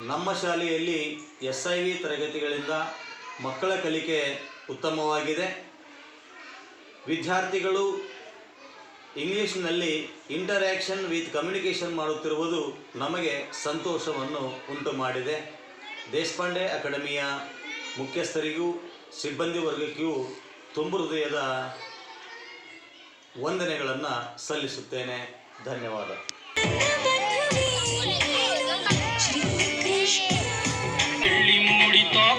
ನಮ್ಮ ಶಾಲೆಯಲ್ಲಿ SIV ತರಗತಿಗಳಿಂದ ಮಕ್ಕಳ ಕಲಿಕೆ ಉತ್ತಮವಾಗಿದೆ. ವಿದ್ಯಾರ್ಥಿಗಳು ಇಂಗ್ಲಿಷ್ನಲ್ಲಿ ಇಂಟರ್ಯಾಕ್ಷನ್ ವಿತ್ ಕಮ್ಯುನಿಕೇಷನ್ ಮಾಡುತ್ತಿರುವುದು ನಮಗೆ ಸಂತೋಷವನ್ನು ಉಂಟು ಮಾಡಿದೆ. ದೇಶಪಾಂಡೆ ಅಕಾಡೆಮಿಯ ಮುಖ್ಯಸ್ಥರಿಗೂ ಸಿಬ್ಬಂದಿ ವರ್ಗಕ್ಕೂ ತುಂಬ ಹೃದಯದ ವಂದನೆಗಳನ್ನು ಸಲ್ಲಿಸುತ್ತೇನೆ. ಧನ್ಯವಾದ.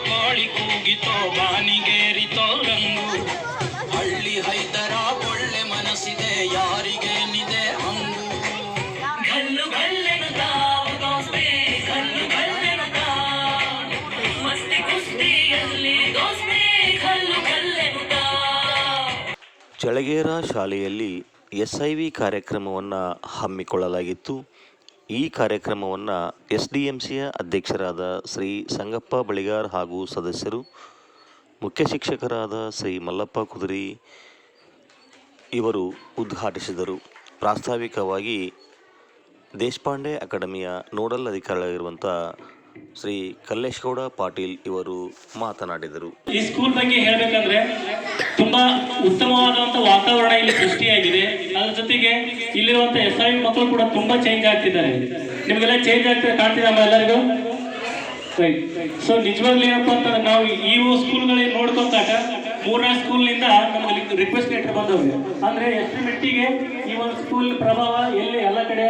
ಕಾಳಿ ಕೂಗಿತೋ ಬಾನಿಗೇರಿತೋ ರಂಗು ಹಳ್ಳಿ ಹೈದರ ಒಳ್ಳೆ ಮನಸ್ಸಿದೆ ಯಾರಿಗೇನಿದೆ ಹಂಗು ಗಲ್ಲು ಗಲ್ಲೆನುತ ದೋಸ್ತೆ ಗಲ್ಲು ಗಲ್ಲೆನುತ ಮಸ್ತಿ ಕುಸ್ತಿಯಲ್ಲಿ ದೋಸ್ತೆ ಗಲ್ಲು ಗಲ್ಲೆನುತ. ಚಳಗೇರ ಶಾಲೆಯಲ್ಲಿ SIV ಕಾರ್ಯಕ್ರಮವನ್ನು ಹಮ್ಮಿಕೊಳ್ಳಲಾಗಿತ್ತು. ಈ ಕಾರ್ಯಕ್ರಮವನ್ನು SDMCಯ ಅಧ್ಯಕ್ಷರಾದ ಶ್ರೀ ಸಂಗಪ್ಪ ಬಳಿಗಾರ್ ಹಾಗೂ ಸದಸ್ಯರು, ಮುಖ್ಯ ಶಿಕ್ಷಕರಾದ ಶ್ರೀ ಮಲ್ಲಪ್ಪ ಕುದುರಿ ಇವರು ಉದ್ಘಾಟಿಸಿದರು. ಪ್ರಾಸ್ತಾವಿಕವಾಗಿ ದೇಶಪಾಂಡೆ ಅಕಾಡೆಮಿಯ ನೋಡಲ್ ಅಧಿಕಾರಿಯಾಗಿರುವಂಥ ಶ್ರೀ ಕಲ್ಲೇಶಗೌಡ ಪಾಟೀಲ್ ಇವರು ಮಾತನಾಡಿದರು. ಈ ಸ್ಕೂಲ್ ಬಗ್ಗೆ ಹೇಳಬೇಕಂದ್ರೆ ತುಂಬಾ ಉತ್ತಮವಾದಂಥ ವಾತಾವರಣ ಇಲ್ಲಿ ಸೃಷ್ಟಿಯಾಗಿದೆ. ಅದ್ರ ಜೊತೆಗೆ ಇಲ್ಲಿರುವಂಥ SIV ಮಕ್ಕಳು ಕೂಡ ತುಂಬಾ ಚೇಂಜ್ ಆಗ್ತಿದ್ದಾರೆ. ನಿಮಗೆಲ್ಲ ಚೇಂಜ್ ಆಗ್ತಿದೆ ಕಾಣ್ತಿದೆ ನಮ್ಮ ಎಲ್ಲರಿಗೂ. ಸೊ ನಿಜವಾಗ್ಲೂ ಏನಪ್ಪ ಅಂತಂದ್ರೆ ನಾವು ಈ ಸ್ಕೂಲ್ಗಳಿಗೆ ನೋಡ್ಕೊಂಡಾಗ 3-4 ಸ್ಕೂಲ್ನಿಂದ ನಮಗೆ ರಿಕ್ವೆಸ್ಟ್ ಲೆಟರ್ ಬಂದವು. ಅಂದ್ರೆ ಎಷ್ಟು ಮಟ್ಟಿಗೆ ಈ ಒಂದು ಸ್ಕೂಲ್ ಪ್ರಭಾವ ಎಲ್ಲಿ ಎಲ್ಲ ಕಡೆ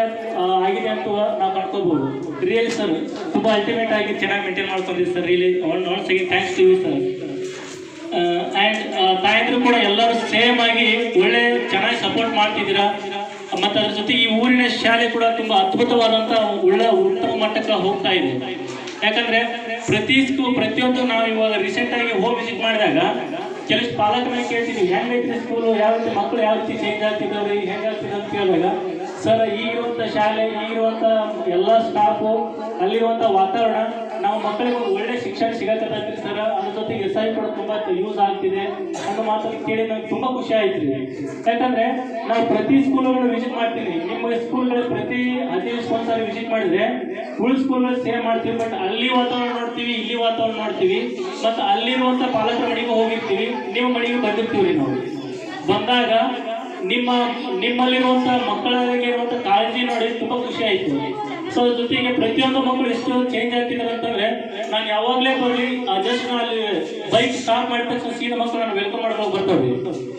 ಆಗಿದೆ ಅಂತ ನಾವು ಕಳ್ಕೋಬಹುದು. ರಿಯಲಿ ಸರ್ ತುಂಬಾ ಅಲ್ಟಿಮೇಟ್ ಆಗಿ ಚೆನ್ನಾಗಿ ಮೇಂಟೈನ್ ಮಾಡ್ಕೊಂಡಿದ್ದೀವಿ sir. Really not second thanks to you sir. And ತಾಯಂದ್ರು ಕೂಡ ಎಲ್ಲರೂ ಸೇಮ್ ಆಗಿ ಒಳ್ಳೆ ಚೆನ್ನಾಗಿ ಸಪೋರ್ಟ್ ಮಾಡ್ತಿದ್ದೀರಾ. ಮತ್ತು ಅದ್ರ ಜೊತೆಗೆ ಈ ಊರಿನ ಶಾಲೆ ಕೂಡ ತುಂಬ ಅದ್ಭುತವಾದಂಥ ಉತ್ತಮ ಮಟ್ಟಕ್ಕೆ ಹೋಗ್ತಾ ಇದೆ. ಯಾಕಂದರೆ ಪ್ರತಿಯೊಂದು ನಾವು ಇವಾಗ ರೀಸೆಂಟಾಗಿ ಹೋಗಿ ವಿಸಿಟ್ ಮಾಡಿದಾಗ ಕೆಲಷ್ಟು ಪಾಲಕರನ್ನ ಕೇಳ್ತಿದ್ವಿ, ಹೆಂಗೈತಿ ಸ್ಕೂಲು, ಯಾವ ರೀತಿ ಮಕ್ಕಳು ಯಾವ ರೀತಿ ಚೇಂಜ್ ಆಗ್ತಿದ್ದಾವ್ರಿ, ಹೆಂಗಾಗ್ತಿದೆ ಅಂತ ಕೇಳಿದಾಗ ಸರ್ ಈಗಿರುವಂಥ ಶಾಲೆ, ಈಗಿರುವಂಥ ಎಲ್ಲ ಸ್ಟಾಫು, ಅಲ್ಲಿರುವಂಥ ವಾತಾವರಣ ನಾವು ಮಕ್ಕಳಿಗೆ ಒಂದು ಒಳ್ಳೆ ಶಿಕ್ಷಣ ಸಿಗತ್ತೈತಿ ಸರ್. ಅದ್ರ ಜೊತೆಗೆ SIV ಕೂಡ ತುಂಬ ಯೂಸ್ ಆಗ್ತಿದೆ ಅನ್ನೋ ಮಾತನ್ನು ಕೇಳಿ ನಮ್ಗೆ ತುಂಬ ಖುಷಿ ಆಯ್ತು ರೀ. ಯಾಕಂದರೆ ನಾವು ಪ್ರತಿ ಸ್ಕೂಲ್ಗಳು ವಿಸಿಟ್ ಮಾಡ್ತೀವಿ. ನಿಮ್ಮ ಸ್ಕೂಲ್ಗಳು ಪ್ರತಿ 15 ದಿವಸಕ್ಕೊಂದ್ಸರಿ ವಿಸಿಟ್ ಮಾಡಿದ್ರೆ ಉಳಿದ ಸ್ಕೂಲ್ಗಳು ಸೇವ್ ಮಾಡ್ತೀವಿ. ಬಟ್ ಅಲ್ಲಿ ವಾತಾವರಣ ನೋಡ್ತೀವಿ, ಇಲ್ಲಿ ವಾತಾವರಣ ನೋಡ್ತೀವಿ, ಮತ್ತು ಅಲ್ಲಿರುವಂಥ ಪಾಲಕರ ಮನೆಗೂ ಹೋಗಿರ್ತೀವಿ, ನಿಮ್ಮ ಮನೆಗೂ ಬಂದಿರ್ತೀವಿ ರೀ. ನಾವು ಬಂದಾಗ ನಿಮ್ಮಲ್ಲಿರುವಂಥ ಮಕ್ಕಳಿಗೆ ಇರುವಂಥ ಕಾಳಜಿ ನೋಡಿ ತುಂಬ ಖುಷಿ ಆಯಿತು. ಸೊ ಅದ್ರ ಜೊತೆಗೆ ಪ್ರತಿಯೊಂದು ಮಕ್ಕಳು ಎಷ್ಟು ಚೇಂಜ್ ಆಗ್ತಿದ್ದಾರೆ ಅಂತಂದರೆ ನಾನು ಯಾವಾಗಲೇ ಬರಲಿ ಜಸ್ಟ್ ಅಲ್ಲಿ ಬೈಕ್ ಸ್ಟಾರ್ಟ್ ಮಾಡಿದ ತಕ್ಷಣ ಸೀದಾ ಮಕ್ಕಳು ನಾನು ವೆಲ್ಕಮ್ ಮಾಡ್ಕೊಂಡು ಬರ್ತಾವೆ.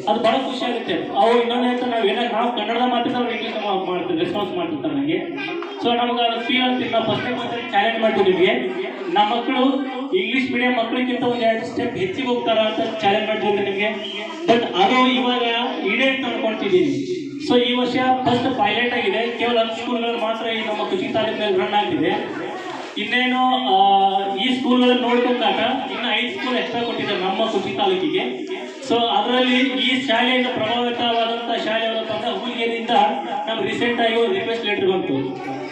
ಅದು ಭಾಳ ಖುಷಿ ಆಗುತ್ತೆ. ಅವು ಇನ್ನೊಂದು ಹೇಳ್ತಾರೆ, ನಾವು ಕನ್ನಡದ ಮಾತಾಡಿದ್ರೆ ಇಂಗ್ಲೀಷ್ ಮಾಡ್ತೀವಿ, ರೆಸ್ಪಾನ್ಸ್ ಮಾಡ್ತಿರ್ತಾರೆ ನನಗೆ. ಸೊ ನಮ್ಗೆ ಅದು ಫೀಲ್ ಆಗ್ತಿದೆ. ನಾವು ಫಸ್ಟ್ ಚಾಲೆಂಜ್ ಮಾಡ್ತೀವಿ ನಿಮಗೆ, ನಮ್ಮ ಮಕ್ಕಳು ಇಂಗ್ಲೀಷ್ ಮೀಡಿಯಂ ಮಕ್ಕಳಿಗಿಂತ ಒಂದು 2 ಸ್ಟೆಪ್ ಹೆಚ್ಚಿಗೆ ಹೋಗ್ತಾರ ಅಂತ ಚಾಲೆಂಜ್ ಮಾಡ್ತೀವಿ ನಿಮಗೆ. ಬಟ್ ಅದು ಇವಾಗ ಈಡೇಟ್ ಅನ್ಕೊಳ್ತಿದ್ದೀನಿ. ಸೊ ಈ ವರ್ಷ ಫಸ್ಟ್ ಪೈಲಟ್ ಆಗಿದೆ. ಕೇವಲ 10 ಸ್ಕೂಲ್ಗಳು ಮಾತ್ರ ಈ ನಮ್ಮ ಕುಚಿ ತಾಲೂಕಿನಲ್ಲಿ ರನ್ ಆಗ್ತಿದೆ. ಇನ್ನೇನು ಈ ಸ್ಕೂಲ್ಗಳನ್ನು ನೋಡ್ಕೊಂಡಾಗ ಇನ್ನು 5 ಸ್ಕೂಲ್ ಎಕ್ಸ್ಟ್ರಾ ಕೊಟ್ಟಿದ್ದಾರೆ ನಮ್ಮ ಕುಚಿ ತಾಲೂಕಿಗೆ. ಸೊ ಅದರಲ್ಲಿ ಈ ಶಾಲೆಯಿಂದ ಪ್ರಭಾವಿತವಾದಂಥ ಶಾಲೆ ಯಾವ್ದಪ್ಪ ಹುಲಿಗೆರೆಯಿಂದ ನಮ್ಗೆ ರೀಸೆಂಟಾಗಿ ಒಂದು ರಿಕ್ವೆಸ್ಟ್ ಲೆಟರ್ ಬಂತು.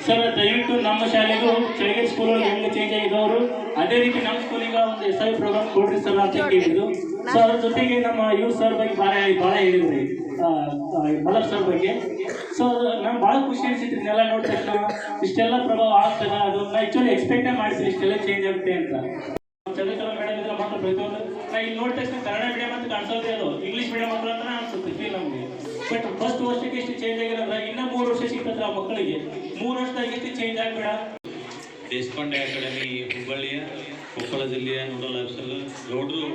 ಸರ್ ದಯವಿಟ್ಟು ನಮ್ಮ ಶಾಲೆಗೂ ಚಳಗೇರಿ ಸ್ಕೂಲ್ಗಳು ಹೆಂಗೆ ಚೇಂಜ್ ಆಗಿದ್ದವರು ಅದೇ ರೀತಿ ನಮ್ಮ ಸ್ಕೂಲಿಗೆ ಒಂದು SIV ಪ್ರೋಗ್ರಾಮ್ ಕೊಡ್ರಿ ಸರ್ ಅಂತ ಕೇಳಿದ್ರು. ಸೊ ಅದ್ರ ಜೊತೆಗೆ ನಮ್ಮ ಇವ್ರ ಸರ್ ಬಗ್ಗೆ ಭಾಳ ಹೇಳಿದ್ರಿ, ಮಲ್ಲಪ್ಪ ಸರ್ ಬಗ್ಗೆ. ಸೊ ನಾನು ಭಾಳ ಖುಷಿ ಅನಿಸಿತ್ತು ಇದನ್ನೆಲ್ಲ ನೋಡಿದ ತಕ್ಷಣ. ಇಷ್ಟೆಲ್ಲ ಪ್ರಭಾವ ಆಗ್ತದೆ, ಅದು ನಾನು ಆ್ಯಕ್ಚುಲಿ ಎಕ್ಸ್ಪೆಕ್ಟೇ ಮಾಡ್ತೀನಿ ಇಷ್ಟೆಲ್ಲ ಚೇಂಜ್ ಆಗುತ್ತೆ ಅಂತ. ಚಂದ್ರಕಲಾ ಮೇಡಮ್ ಇದ್ರೆ ಮಾತ್ರ ಪ್ರತಿಯೊಂದು ನಾನು ಇಲ್ಲಿ ನೋಡಿದ ತಕ್ಷಣ ಕನ್ನಡ ಮೀಡಿಯಂ ಅಂತ ಕಾಣಿಸೋದೇ ಅದು ಇಂಗ್ಲೀಷ್ ಮೀಡಿಯಂ ಮಕ್ಕಳು ಅಂತ ಅನ್ಸುತ್ತೆ ಫೀಲ್ ನಮಗೆ. ಬಟ್ ಫಸ್ಟ್ ವರ್ಷಕ್ಕೆ ಎಷ್ಟು ಚೇಂಜ್ ಆಗಿರೋದ್ರೆ ಇನ್ನೂ 3 ವರ್ಷ ಸಿಗ್ತದೆ ಆ ಮಕ್ಕಳಿಗೆ. 3 ವರ್ಷದಾಗ ಎಷ್ಟು ಚೇಂಜ್ ಆಗಬೇಡ. ದೇಶಪಾಂಡೆ ಅಕಾಡೆಮಿ ಹುಬ್ಬಳ್ಳಿಯ ಕೊಪ್ಪಳ ಜಿಲ್ಲೆಯ ನೋಡಲ್ ಆಫೀಸರ್ ಗೌಡರು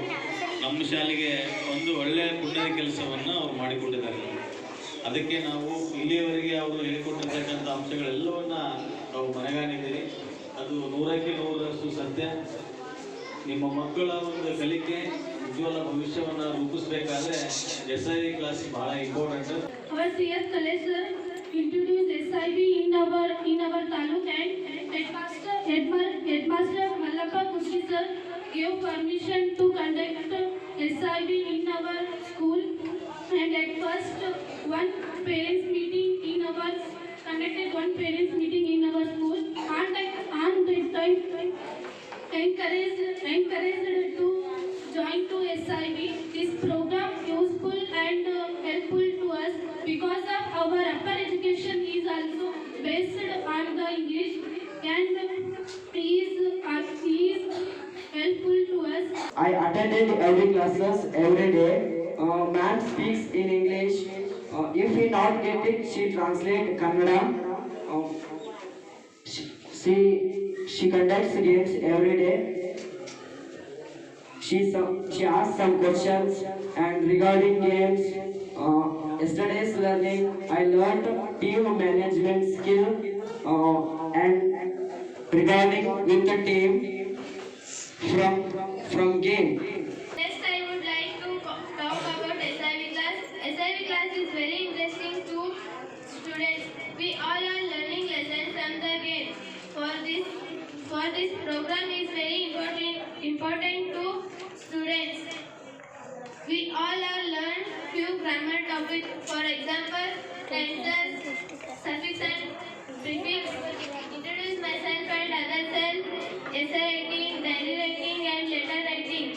ನಮ್ಮ ಶಾಲೆಗೆ ಒಂದು ಒಳ್ಳೆಯ ಪುಣ್ಯದ ಕೆಲಸವನ್ನು ಅವರು ಮಾಡಿಕೊಟ್ಟಿದ್ದಾರೆ. ಅದಕ್ಕೆ ನಾವು ಇಲ್ಲಿಯವರೆಗೆ ಅವರು ಹೇಳಿಕೊಟ್ಟಿರ್ತಕ್ಕಂಥ ಅಂಶಗಳೆಲ್ಲವನ್ನು ನಾವು ಮನೆಗಾಣಿದ್ದೀರಿ. ಅದು 100ಕ್ಕೆ 100ರಷ್ಟು ಸತ್ಯ. ನಿಮ್ಮ ಮಕ್ಕಳ ಒಂದು ಕಲಿಕೆ ಉಜ್ವಲ ಭವಿಷ್ಯವನ್ನು ರೂಪಿಸಬೇಕಾದ್ರೆ SIV ಕ್ಲಾಸ್ ಬಹಳ important. Our CS Kalesh sir introduced SIV in our taluk, and headmaster Mallappa Kushi sir gave permission to conduct SIV in our school. And at first one parents meeting in our school. On that time encouraged to join to SIV. This program useful and helpful to us because of our upper education is also based on the English and he is helpful to us. I attended every classes every day. Ma'am speaks in English. If we not get it, she translate Kannada. She conducts games every day. She asks some questions and regarding games. Yesterday's learning, I learned team management skill and regarding with the team from game. Next, I would like to talk about SIV class. SIV class is very interesting to students. We all are learning lessons from the game. For this program is very important to students. We all are learn few grammar topics. For example, tenses, suffix and prefix. Introduce myself and other self. Essay writing, diary writing, and letter writing.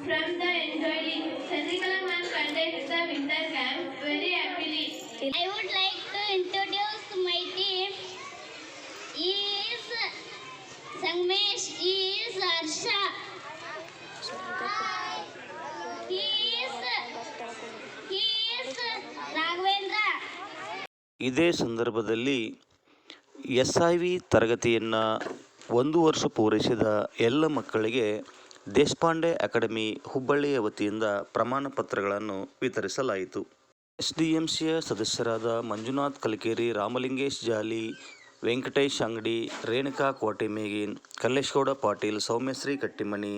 From the enjoying, Chandrikala ma'am conducts the winter camp very happily. I would like to introduce my team. He is Sangmesh, he is Harsha. He is Raghavendra. ಇದೇ ಸಂದರ್ಭದಲ್ಲಿ SIV ತರಗತಿಯನ್ನು 1 ವರ್ಷ ಪೂರೈಸಿದ ಎಲ್ಲ ಮಕ್ಕಳಿಗೆ Deshpande academy ಹುಬ್ಬಳ್ಳಿಯ ವತಿಯಿಂದ ಪ್ರಮಾಣ ಪತ್ರಗಳನ್ನು ವಿತರಿಸಲಾಯಿತು. SDMCಯ ಸದಸ್ಯರಾದ ಮಂಜುನಾಥ್ ಕಲಿಕೇರಿ, ರಾಮಲಿಂಗೇಶ್ ಜಾಲಿ, ವೆಂಕಟೇಶ್ ಅಂಗಡಿ, ರೇಣುಕಾ ಕೋಟೆಮೇಗಿನ್, ಕಲ್ಲೇಶಗೌಡ ಪಾಟೀಲ್, ಸೌಮ್ಯಶ್ರೀ ಕಟ್ಟಿಮನಿ,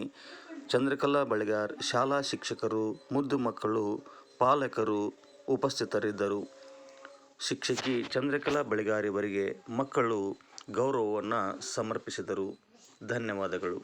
ಚಂದ್ರಕಲಾ ಬಳಿಗಾರ್, ಶಾಲಾ ಶಿಕ್ಷಕರು, ಮುದ್ದು ಮಕ್ಕಳು, ಪಾಲಕರು ಉಪಸ್ಥಿತರಿದ್ದರು. ಶಿಕ್ಷಕಿ ಚಂದ್ರಕಲಾ ಬಳಿಗಾರ್ ಇವರಿಗೆ ಮಕ್ಕಳು ಗೌರವವನ್ನು ಸಮರ್ಪಿಸಿದರು. ಧನ್ಯವಾದಗಳು.